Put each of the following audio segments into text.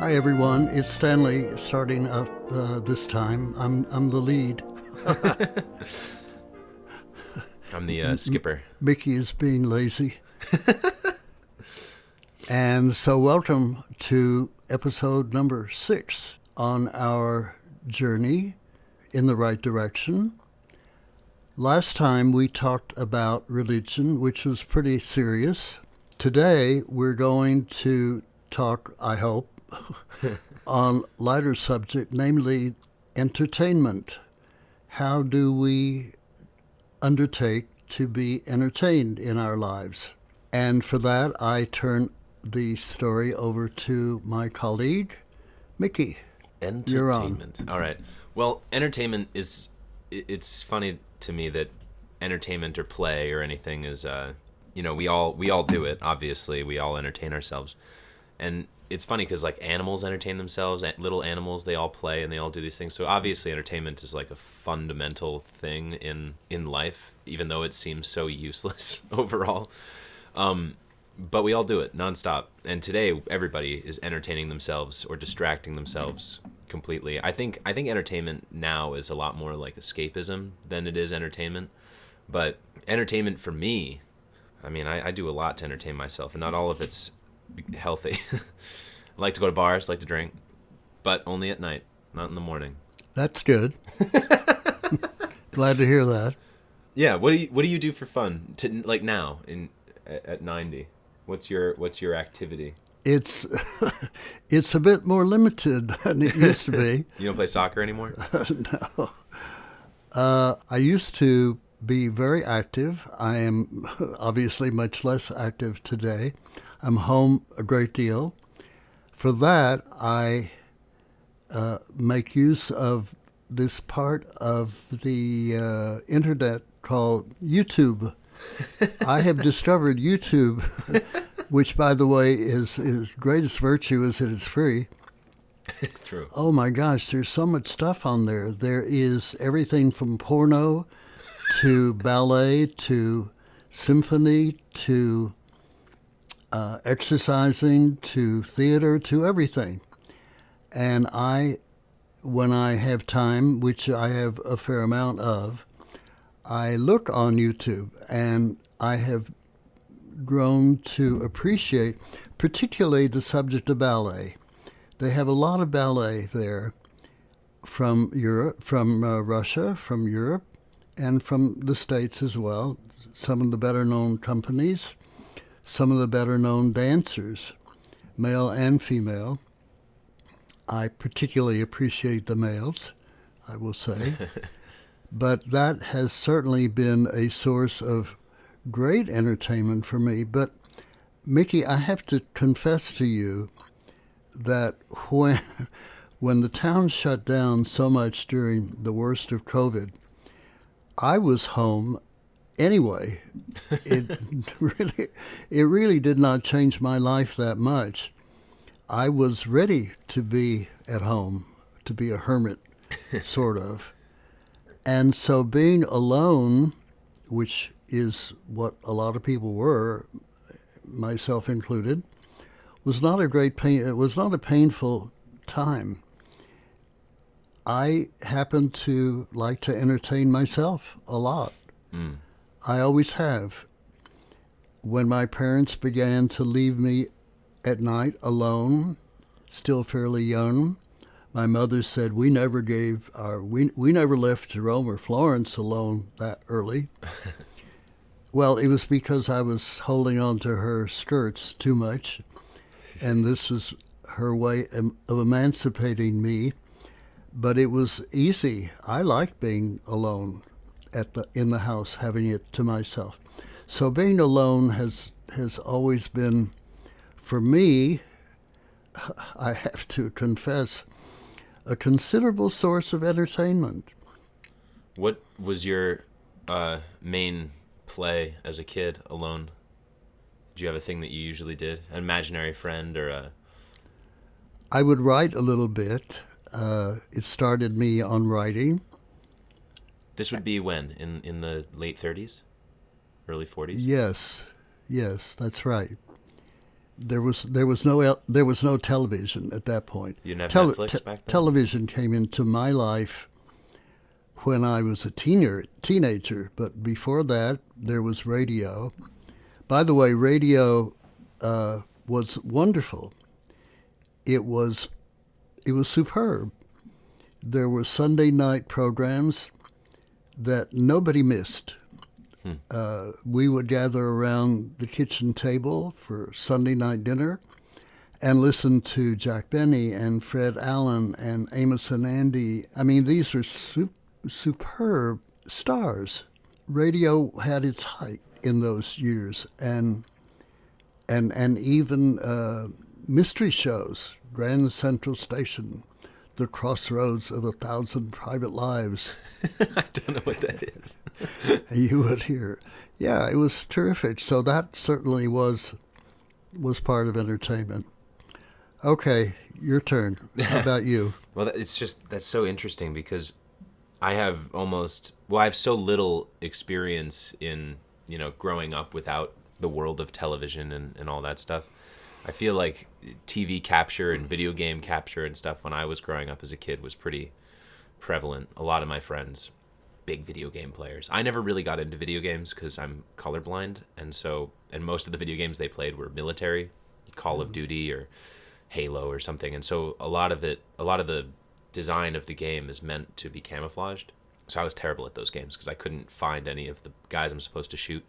Hi everyone, it's Stanley starting up this time. I'm the lead. I'm the skipper. Mickey is being lazy. And so welcome to episode number 6 on our journey in the right direction. Last time we talked about religion, which was pretty serious. Today we're going to talk, I hope, on lighter subject, namely entertainment. How do we undertake to be entertained in our lives? And for that, I turn the story over to my colleague, Mickey. You're on. Entertainment. All right. Well, entertainment is, it's funny to me that entertainment or play or anything is, we all do it, obviously. We all entertain ourselves. And it's funny because like animals entertain themselves, little animals, they all play and they all do these things. So obviously entertainment is like a fundamental thing in life, even though it seems so useless overall. But we all do it nonstop. And today everybody is entertaining themselves or distracting themselves completely. I think entertainment now is a lot more like escapism than it is entertainment. But entertainment for me, I mean, I do a lot to entertain myself, and not all of it's healthy. I like to go to bars, like to drink, but only at night, not in the morning. That's good. Glad to hear that. Yeah, what do you do for fun to like now at 90? What's your activity? It's it's a bit more limited than it used to be. You don't play soccer anymore? No. I used to be very active. I am obviously much less active today. I'm home a great deal. For that, I make use of this part of the internet called YouTube. I have discovered YouTube, which, by the way, is its greatest virtue is that it's free. True. Oh my gosh, there's so much stuff on there. There is everything from porno to ballet to symphony to exercising to theater to everything. And when I have time, which I have a fair amount of, I look on YouTube, and I have grown to appreciate particularly the subject of ballet. They have a lot of ballet there from Europe, from Russia, from Europe, and from the States as well. Some of the better-known companies, some of the better-known dancers, male and female. I particularly appreciate the males, I will say. But that has certainly been a source of great entertainment for me. But, Mickey, I have to confess to you that when the town shut down so much during the worst of COVID, I was home anyway. It really did not change my life that much. I was ready to be at home, to be a hermit, sort of. And so being alone, which is what a lot of people were, myself included, was not a great pain. It was not a painful time. I happen to like to entertain myself a lot. Mm. I always have. When my parents began to leave me at night alone, still fairly young, my mother said we never left Jerome or Florence alone that early. Well, it was because I was holding on to her skirts too much, and this was her way of emancipating me. But it was easy. I liked being alone in the house, having it to myself. So being alone has always been, for me, I have to confess, a considerable source of entertainment. What was your main play as a kid alone? Did you have a thing that you usually did? An imaginary friend or a... I would write a little bit. It started me on writing. This would be when? In the late 30s? Early 40s? Yes, that's right. There was no television at that point. You didn't have Netflix back then? Television came into my life when I was a teenager, but before that there was radio. By the way, radio was wonderful. It was superb. There were Sunday night programs that nobody missed. We would gather around the kitchen table for Sunday night dinner and listen to Jack Benny and Fred Allen and Amos and Andy. I mean, these were superb stars. Radio had its height in those years, and even mystery shows, Grand Central Station, The Crossroads of 1,000 Private Lives. I don't know what that is. You would hear. Yeah, it was terrific. So that certainly was part of entertainment. Okay, your turn. How about you? Well, that's so interesting because I have so little experience in, growing up without the world of television and all that stuff. I feel like TV capture and video game capture and stuff when I was growing up as a kid was pretty prevalent. A lot of my friends, big video game players. I never really got into video games because I'm colorblind, and most of the video games they played were military, Call of Duty or Halo or something, and so a lot of the design of the game is meant to be camouflaged. So I was terrible at those games because I couldn't find any of the guys I'm supposed to shoot.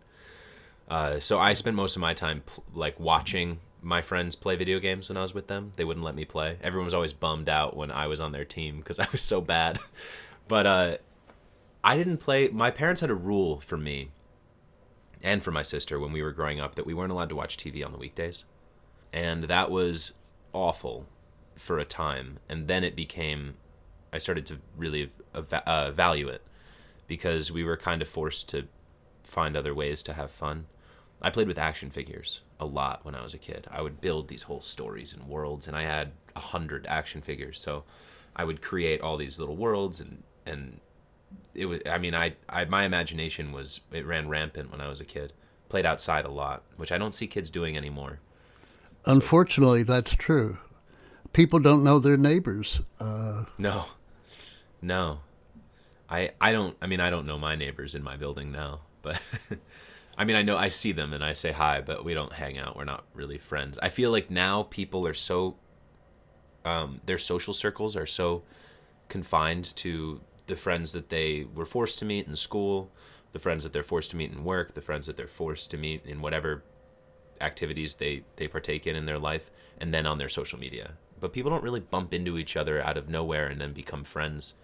So I spent most of my time watching my friends play video games when I was with them. They wouldn't let me play. Everyone was always bummed out when I was on their team because I was so bad. But I didn't play. My parents had a rule for me and for my sister when we were growing up that we weren't allowed to watch TV on the weekdays. And that was awful for a time. And then I started to really value it because we were kind of forced to find other ways to have fun. I played with action figures a lot when I was a kid. I would build these whole stories and worlds, and I had 100 action figures. So I would create all these little worlds, and it was. I mean, my imagination ran rampant when I was a kid. Played outside a lot, which I don't see kids doing anymore. Unfortunately, that's true. People don't know their neighbors. No. I don't know my neighbors in my building now, but I see them and I say hi, but we don't hang out. We're not really friends. I feel like now people are so, their social circles are so confined to the friends that they were forced to meet in school, the friends that they're forced to meet in work, the friends that they're forced to meet in whatever activities they partake in their life, and then on their social media. But people don't really bump into each other out of nowhere and then become friends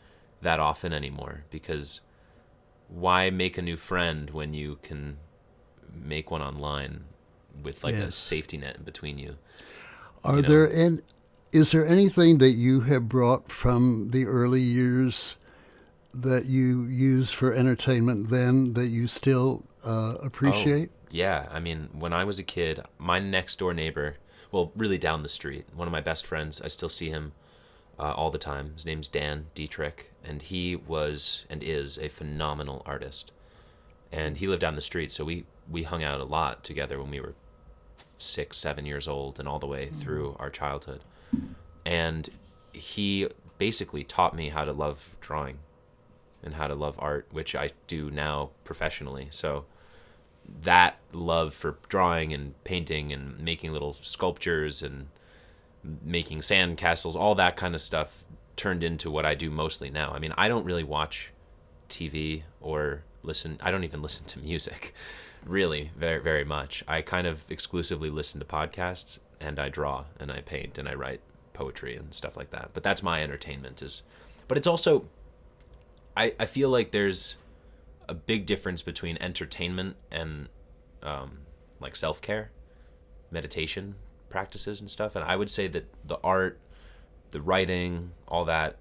that often anymore, because why make a new friend when you can make one online with a safety net in between you? Is there anything that you have brought from the early years that you use for entertainment then that you still appreciate? Oh, yeah. I mean, when I was a kid, my next door neighbor, well, really down the street, one of my best friends, I still see him all the time. His name's Dan Dietrich, and he was and is a phenomenal artist. And he lived down the street, so we hung out a lot together when we were 6, 7 years old and all the way through our childhood. And he basically taught me how to love drawing and how to love art, which I do now professionally. So that love for drawing and painting and making little sculptures and making sand castles, all that kind of stuff turned into what I do mostly now. I mean, I don't really watch TV or I don't even listen to music, really, very, very much. I kind of exclusively listen to podcasts, and I draw, and I paint, and I write poetry and stuff like that. But that's my entertainment. But it's also, I feel like there's a big difference between entertainment and self-care, meditation practices and stuff. And I would say that the art, the writing, all that,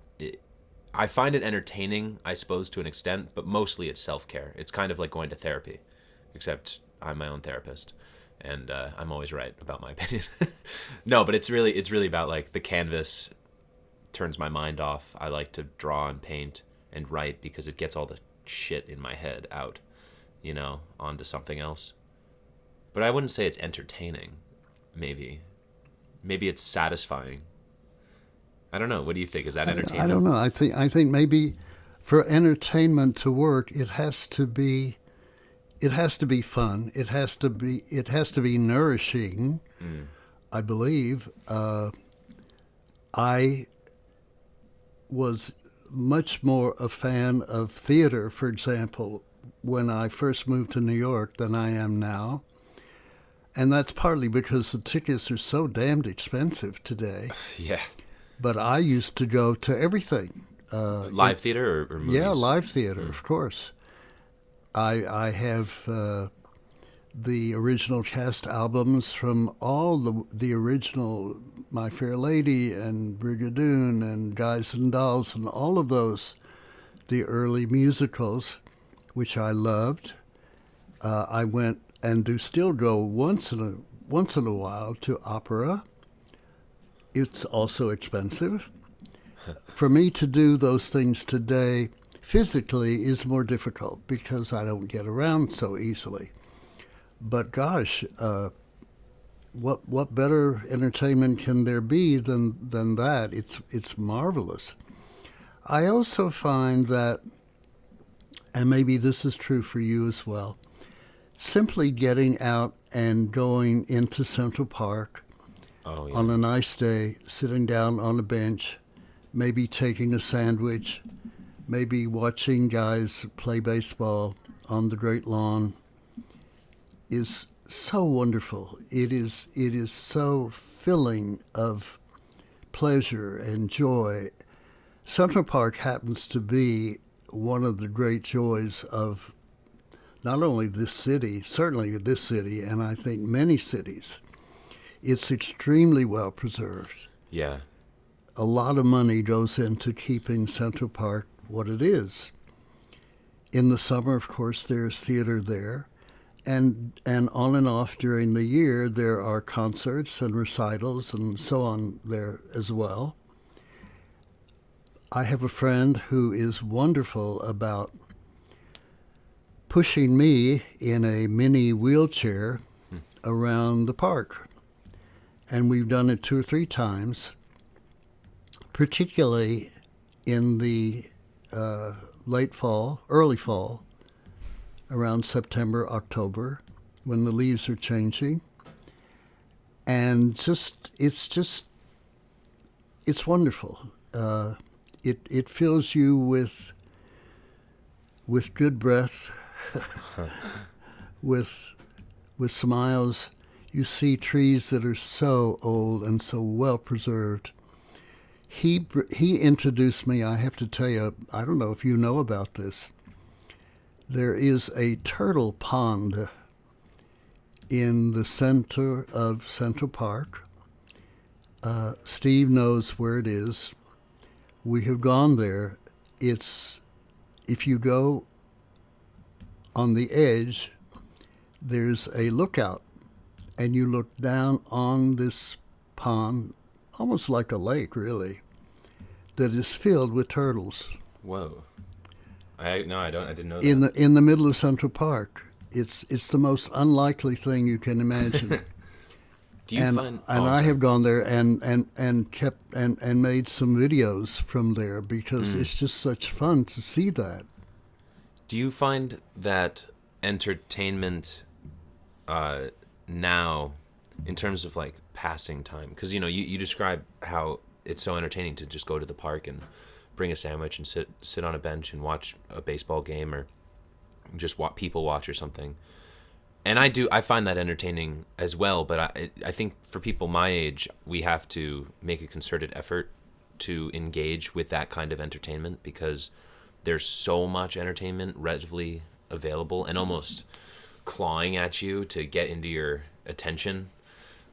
I find it entertaining, I suppose, to an extent, but mostly it's self-care. It's kind of like going to therapy, except I'm my own therapist, and I'm always right about my opinion. No, but it's really about the canvas turns my mind off. I like to draw and paint and write because it gets all the shit in my head out, onto something else. But I wouldn't say it's entertaining. maybe it's satisfying. I don't know. What do you think? Is that I entertainment? don't know. I think maybe for entertainment to work, it has to be fun. It has to be nourishing. I believe. I was much more a fan of theater, for example, when I first moved to New York than I am now. And that's partly because the tickets are so damned expensive today. Yeah. But I used to go to everything. Live theater or movies? Yeah, live theater, of course. I have the original cast albums from all the original My Fair Lady and Brigadoon and Guys and Dolls and all of those, the early musicals, which I loved. I went and do still go once in a while to opera. It's also expensive. For me to do those things today physically is more difficult because I don't get around so easily. But gosh, what better entertainment can there be than that? It's marvelous. I also find that, and maybe this is true for you as well, simply getting out and going into Central Park on a nice day, sitting down on a bench, maybe taking a sandwich, maybe watching guys play baseball on the great lawn is so wonderful. It is so filling of pleasure and joy. Central Park happens to be one of the great joys of not only this city, certainly this city, and I think many cities. It's extremely well preserved. Yeah. A lot of money goes into keeping Central Park what it is. In the summer, of course, there's theater there. And on and off during the year, there are concerts and recitals and so on there as well. I have a friend who is wonderful about pushing me in a mini wheelchair around the park. And we've done it 2 or 3 times, particularly in the late fall, early fall, around September, October, when the leaves are changing. And it's wonderful. It fills you with good breath, with smiles. You see trees that are so old and so well preserved. He introduced me, I have to tell you, I don't know if you know about this. There is a turtle pond in the center of Central Park. Steve knows where it is. We have gone there. If you go on the edge, there's a lookout, and you look down on this pond, almost like a lake, really, that is filled with turtles. Whoa. I didn't know that. In the middle of Central Park. It's the most unlikely thing you can imagine. Do you find? I have gone there and made some videos from there because it's just such fun to see that. Do you find that entertainment now, in terms of like passing time, because you describe how it's so entertaining to just go to the park and bring a sandwich and sit on a bench and watch a baseball game or just people watch or something. And I find that entertaining as well, but I think for people my age, we have to make a concerted effort to engage with that kind of entertainment because there's so much entertainment readily available and almost clawing at you to get into your attention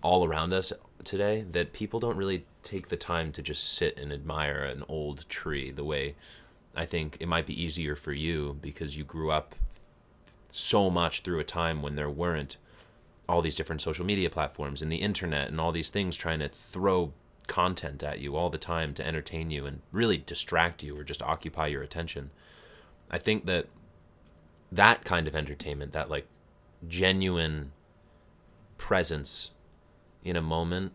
all around us today that people don't really take the time to just sit and admire an old tree the way I think it might be easier for you because you grew up so much through a time when there weren't all these different social media platforms and the internet and all these things trying to throw content at you all the time to entertain you and really distract you or just occupy your attention. I think that kind of entertainment, that like genuine presence in a moment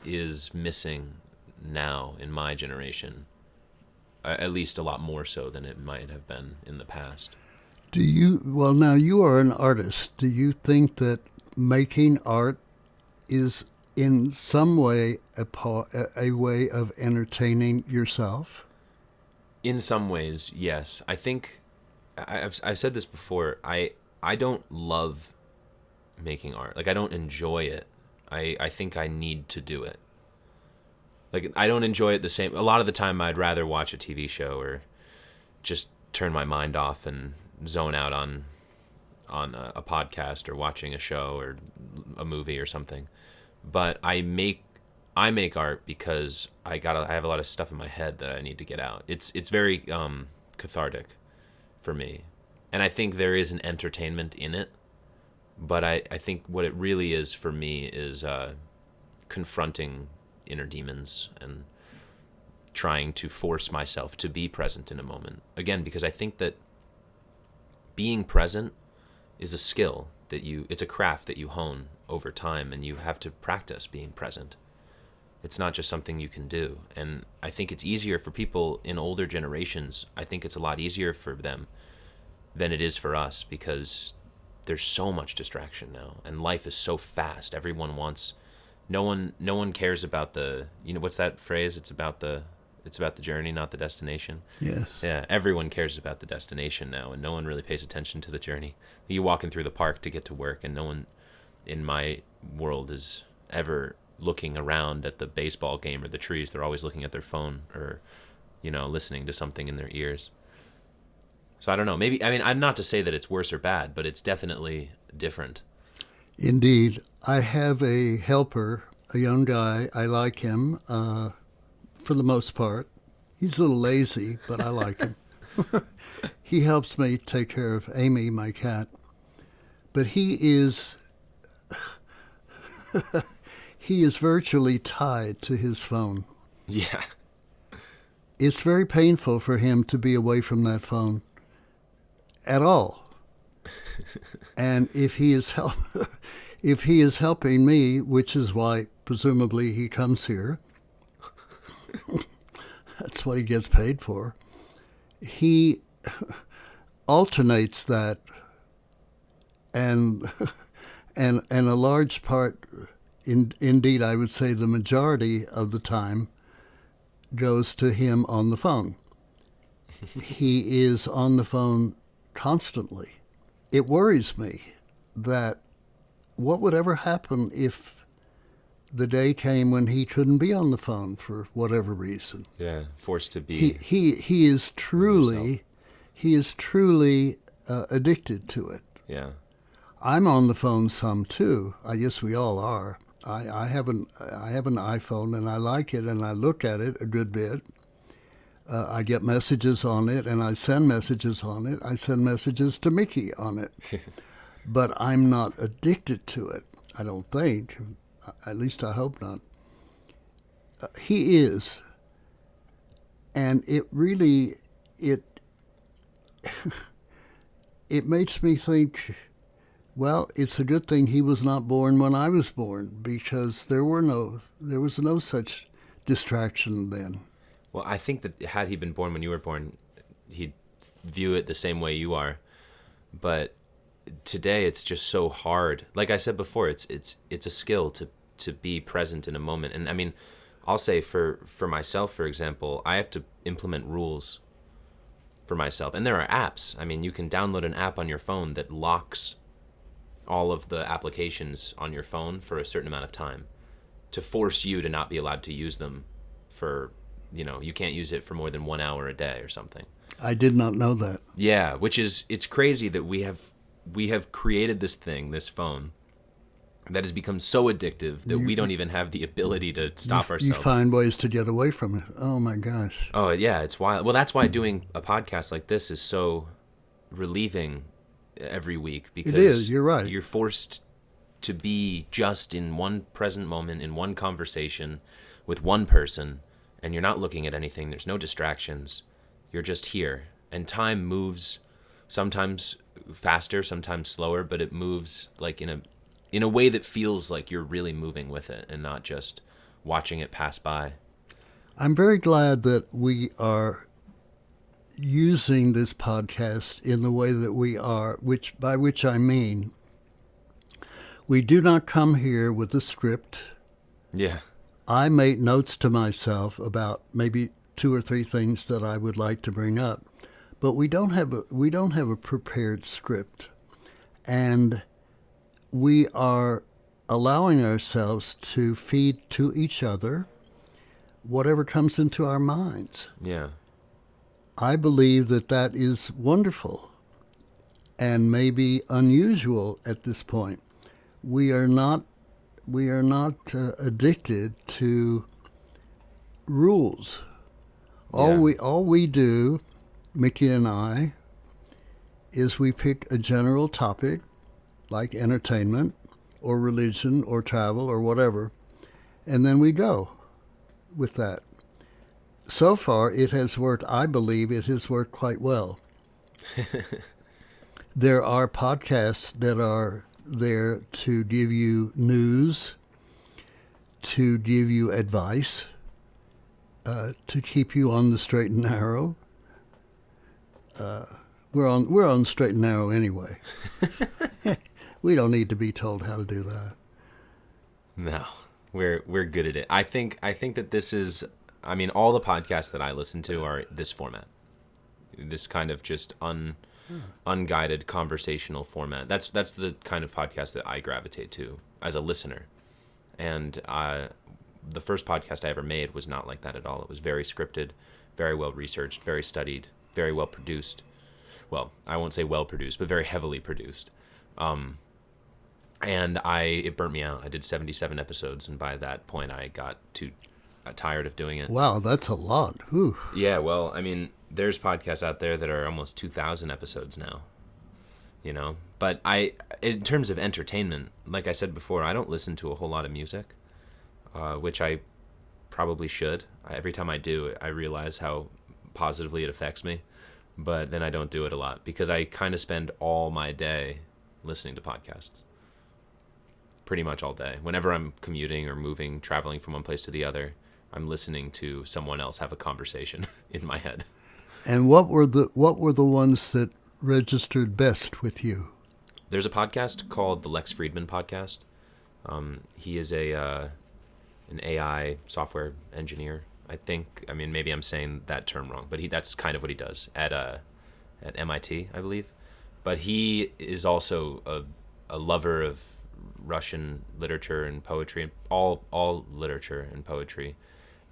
is missing now in my generation, at least a lot more so than it might have been in the past. Well, now you are an artist. Do you think that making art is in some way a way of entertaining yourself? In some ways, yes. I think I've said this before. I don't love making art. Like, I don't enjoy it. I think I need to do it. Like, I don't enjoy it the same. A lot of the time, I'd rather watch a TV show or just turn my mind off and zone out on a podcast or watching a show or a movie or something. But I make art because I have a lot of stuff in my head that I need to get out. It's very cathartic for me, and I think there is an entertainment in it. But I think what it really is for me is confronting inner demons and trying to force myself to be present in a moment. Again, because I think that being present is a skill it's a craft that you hone over time, and you have to practice being present. It's not just something you can do. And I think it's easier for people in older generations. I think it's a lot easier for them than it is for us, because there's so much distraction now, and life is so fast. Everyone wants, no one cares about the, what's that phrase? It's about the journey, not the destination. Yes. Yeah, everyone cares about the destination now, and no one really pays attention to the journey. You're walking through the park to get to work, and no one in my world is ever looking around at the baseball game or the trees. They're always looking at their phone or, listening to something in their ears. So I don't know. Maybe, I'm not to say that it's worse or bad, but it's definitely different. Indeed. I have a helper, a young guy. I like him for the most part. He's a little lazy, but I like him. He helps me take care of Amy, my cat. But he is virtually tied to his phone. Yeah. It's very painful for him to be away from that phone at all. And if he is helping me, which is why presumably he comes here, that's what he gets paid for, he alternates that, and a large part, indeed I would say the majority of the time, goes to him on the phone. He is on the phone constantly. It worries me that what would ever happen if the day came when he couldn't be on the phone for whatever reason. Yeah, forced to be. He is truly addicted to it. Yeah. I'm on the phone some too. I guess we all are. I have an iPhone, and I like it, and I look at it a good bit. I get messages on it, and I send messages on it. I send messages to Mickey on it. But I'm not addicted to it, I don't think. At least I hope not. He is. And it really, it makes me think, well, it's a good thing he was not born when I was born, because there was no such distraction then. Well, I think that had he been born when you were born, he'd view it the same way you are. But today it's just so hard. Like I said before, it's a skill to be present in a moment. And I'll say for myself, for example, I have to implement rules for myself. And there are apps. You can download an app on your phone that locks all of the applications on your phone for a certain amount of time to force you to not be allowed to use them for, you can't use it for more than 1 hour a day or something. I did not know that. Yeah, it's crazy that we have created this thing, this phone, that has become so addictive that we don't even have the ability to stop ourselves. You find ways to get away from it. Oh my gosh. Oh yeah, it's wild. Well, that's why doing a podcast like this is so relieving every week, because it is. You're right. You're forced to be just in one present moment, in one conversation with one person, and you're not looking at anything. There's no distractions. You're just here, and time moves sometimes faster, sometimes slower, but it moves like in in a way that feels like you're really moving with it and not just watching it pass by. I'm very glad that we are using this podcast in the way that we are, by which I mean we do not come here with a script. Yeah. I make notes to myself about maybe 2 or 3 things that I would like to bring up, but we don't have a prepared script, and we are allowing ourselves to feed to each other whatever comes into our minds. Yeah. I believe that is wonderful and maybe unusual at this point. We are not addicted to rules. All we do, Mickey and I, is we pick a general topic like entertainment or religion or travel or whatever, and then we go with that. So far, it has worked. I believe it has worked quite well. There are podcasts that are there to give you news, to give you advice, to keep you on the straight and narrow. We're on straight and narrow anyway. We don't need to be told how to do that. No, we're good at it. I think that this is. I mean, all the podcasts that I listen to are this format, this kind of just unguided conversational format. That's the kind of podcast that I gravitate to as a listener. And the first podcast I ever made was not like that at all. It was very scripted, very well researched, very studied, very well produced. Well, I won't say well produced, but very heavily produced. And it burnt me out. I did 77 episodes, and by that point, I got too tired of doing it. Wow, that's a lot. Whew. Yeah, well, I mean, there's podcasts out there that are almost 2,000 episodes now, you know? But in terms of entertainment, like I said before, I don't listen to a whole lot of music, which I probably should. Every time I do, I realize how positively it affects me, but then I don't do it a lot because I kind of spend all my day listening to podcasts. Pretty much all day. Whenever I'm commuting or moving, traveling from one place to the other, I'm listening to someone else have a conversation in my head. And what were the ones that registered best with you? There's a podcast called the Lex Friedman Podcast. He is an AI software engineer, I think. I mean, maybe I'm saying that term wrong, but that's kind of what he does at MIT, I believe. But he is also a lover of Russian literature and poetry, all literature and poetry,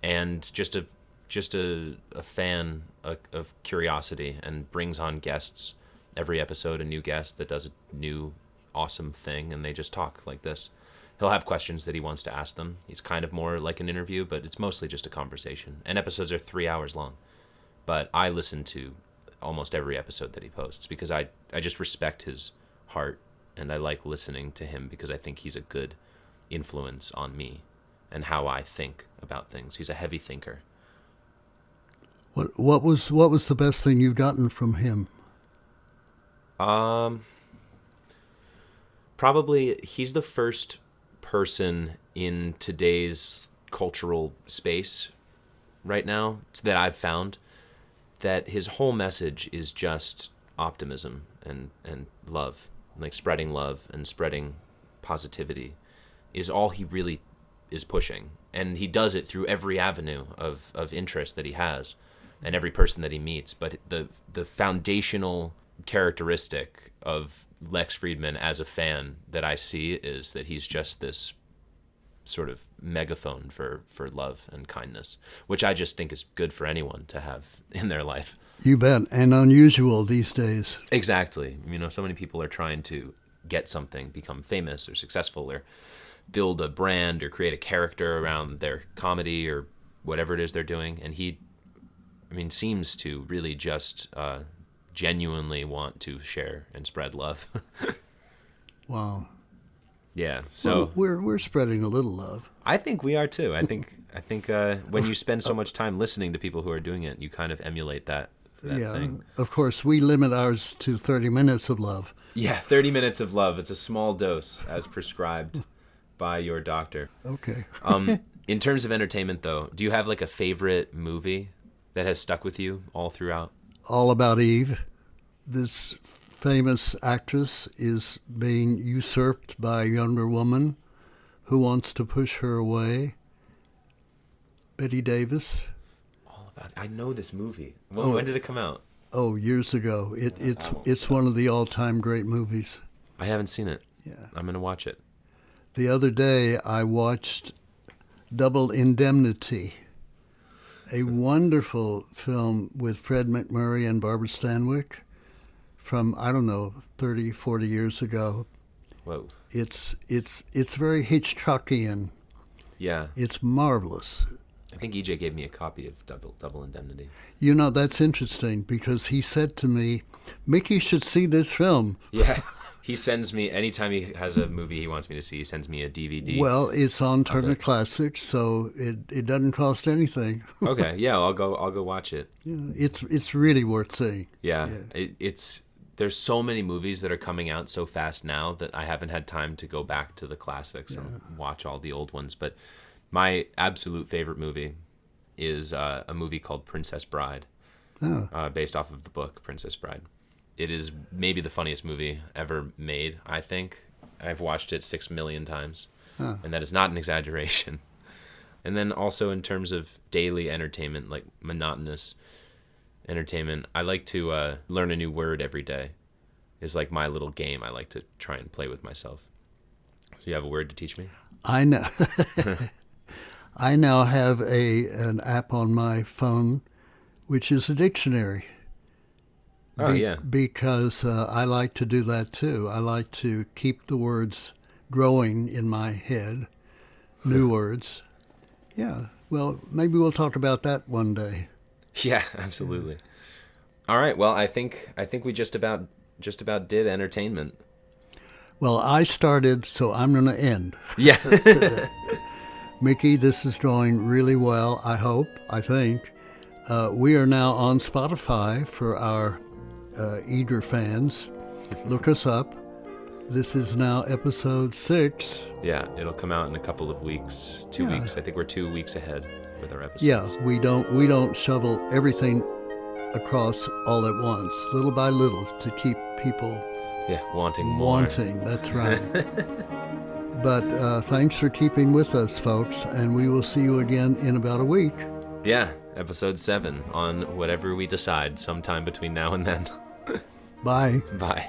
and just a fan of curiosity, and brings on guests every episode, a new guest that does a new awesome thing, and they just talk like this. He'll have questions that he wants to ask them. He's kind of more like an interview, but it's mostly just a conversation. And episodes are 3 hours long. But I listen to almost every episode that he posts because I just respect his heart. And I like listening to him because I think he's a good influence on me and how I think about things. He's a heavy thinker. What was the best thing you've gotten from him? Probably he's the first person in today's cultural space right now that I've found that his whole message is just optimism and love. Like spreading love and spreading positivity is all he really is pushing. And he does it through every avenue of interest that he has and every person that he meets. But the foundational characteristic of Lex Friedman as a fan that I see is that he's just this sort of megaphone for love and kindness, which I just think is good for anyone to have in their life. You bet, and unusual these days. Exactly. You know, so many people are trying to get something, become famous or successful, or build a brand or create a character around their comedy or whatever it is they're doing. And he, seems to really just genuinely want to share and spread love. Wow. Yeah. So we're spreading a little love. I think we are too. I think when you spend so much time listening to people who are doing it, you kind of emulate that thing. Of course, we limit ours to 30 minutes of love. Yeah, 30 minutes of love. It's a small dose as prescribed by your doctor. Okay. In terms of entertainment, though, do you have like a favorite movie that has stuck with you all throughout? All About Eve. This famous actress is being usurped by a younger woman who wants to push her away. Betty Davis. All About. I know this movie. When did it come out? Oh, years ago. It's one of the all-time great movies. I haven't seen it. Yeah. I'm gonna watch it. The other day I watched Double Indemnity, a wonderful film with Fred MacMurray and Barbara Stanwyck from, I don't know, 30, 40 years ago. Whoa. It's very Hitchcockian. Yeah. It's marvelous. I think EJ gave me a copy of Double Indemnity. You know, that's interesting because he said to me, Mickey should see this film. Yeah. He sends me, anytime he has a movie he wants me to see, he sends me a DVD. Well, it's on Turner Classic, so it doesn't cost anything. Okay, yeah, I'll go watch it. Yeah, it's really worth seeing. Yeah. There's so many movies that are coming out so fast now that I haven't had time to go back to the classics and watch all the old ones. But my absolute favorite movie is a movie called Princess Bride, based off of the book Princess Bride. It is maybe the funniest movie ever made, I think. I've watched it 6 million times, and that is not an exaggeration. And then also in terms of daily entertainment, like monotonous entertainment, I like to learn a new word every day. It's like my little game I like to try and play with myself. So you have a word to teach me? I know. I now have an app on my phone, which is a dictionary. Oh, yeah. Because I like to do that too. I like to keep the words growing in my head, new words. Yeah, well, maybe we'll talk about that one day. Yeah, absolutely. All right, well, I think we just about did entertainment. Well, I started, so I'm going to end. Yeah. Mickey, this is going really well, I hope, I think. We are now on Spotify for our eager fans. Look us up. This is now episode 6. Yeah, it'll come out in a couple of weeks, 2 weeks. I think we're 2 weeks ahead with our episodes. Yeah, we don't shovel everything across all at once, little by little, to keep people wanting more. Wanting, that's right. But thanks for keeping with us, folks, and we will see you again in about a week. Yeah, episode 7 on whatever we decide sometime between now and then. Bye. Bye.